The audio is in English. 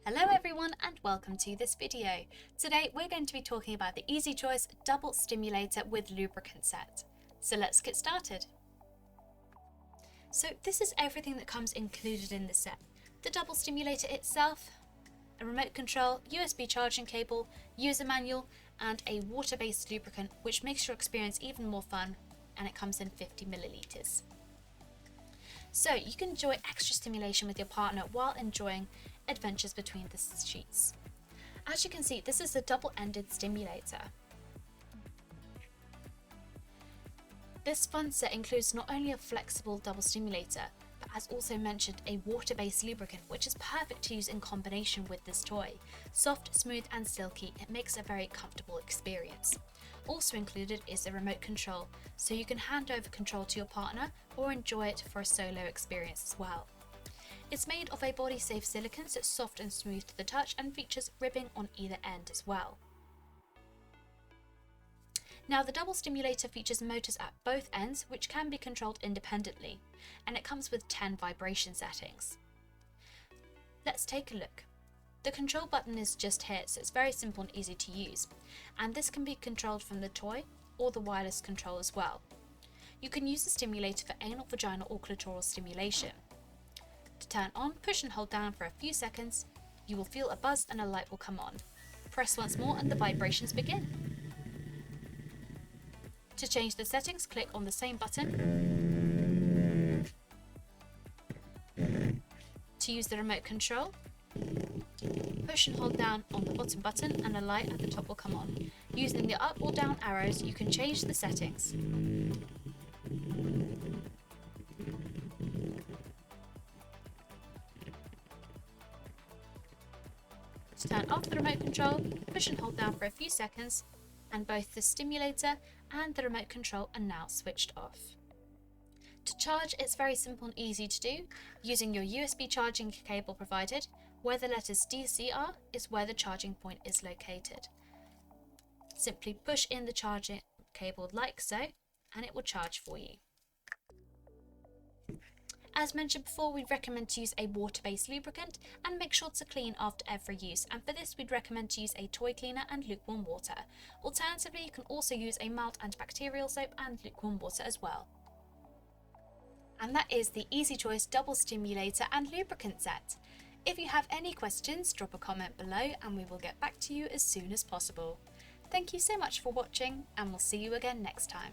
Hello everyone and welcome to this video. Today we're going to be talking about the Easy Choice Double Stimulator with Lubricant Set. So let's get started. So this is everything that comes included in the set. The double stimulator itself, a remote control, USB charging cable, user manual and a water-based lubricant which makes your experience even more fun, and it comes in 50 milliliters. So you can enjoy extra stimulation with your partner while enjoying adventures between the sheets. As you can see, this is a double-ended stimulator. This fun set includes not only a flexible double stimulator, but as also mentioned, a water-based lubricant, which is perfect to use in combination with this toy. Soft, smooth and silky, it makes a very comfortable experience. Also included is a remote control, so you can hand over control to your partner or enjoy it for a solo experience as well. It's made of a body-safe silicone, so it's soft and smooth to the touch and features ribbing on either end as well. Now the double stimulator features motors at both ends which can be controlled independently, and it comes with 10 vibration settings. Let's take a look. The control button is just here, so it's very simple and easy to use, and this can be controlled from the toy or the wireless control as well. You can use the stimulator for anal, vaginal or clitoral stimulation. To turn on, push and hold down for a few seconds. You will feel a buzz and a light will come on. Press once more and the vibrations begin. To change the settings, click on the same button. To use the remote control, push and hold down on the bottom button and a light at the top will come on. Using the up or down arrows, you can change the settings. To turn off the remote control, push and hold down for a few seconds, and both the stimulator and the remote control are now switched off. To charge, it's very simple and easy to do, using your USB charging cable provided, where the letters DC are is where the charging point is located. Simply push in the charging cable like so, and it will charge for you. As mentioned before, we'd recommend to use a water-based lubricant and make sure to clean after every use, and for this we'd recommend to use a toy cleaner and lukewarm water. Alternatively, you can also use a mild antibacterial soap and lukewarm water as well. And that is the Easy Choice Double Stimulator and Lubricant Set. If you have any questions, drop a comment below and we will get back to you as soon as possible. Thank you so much for watching, and we'll see you again next time.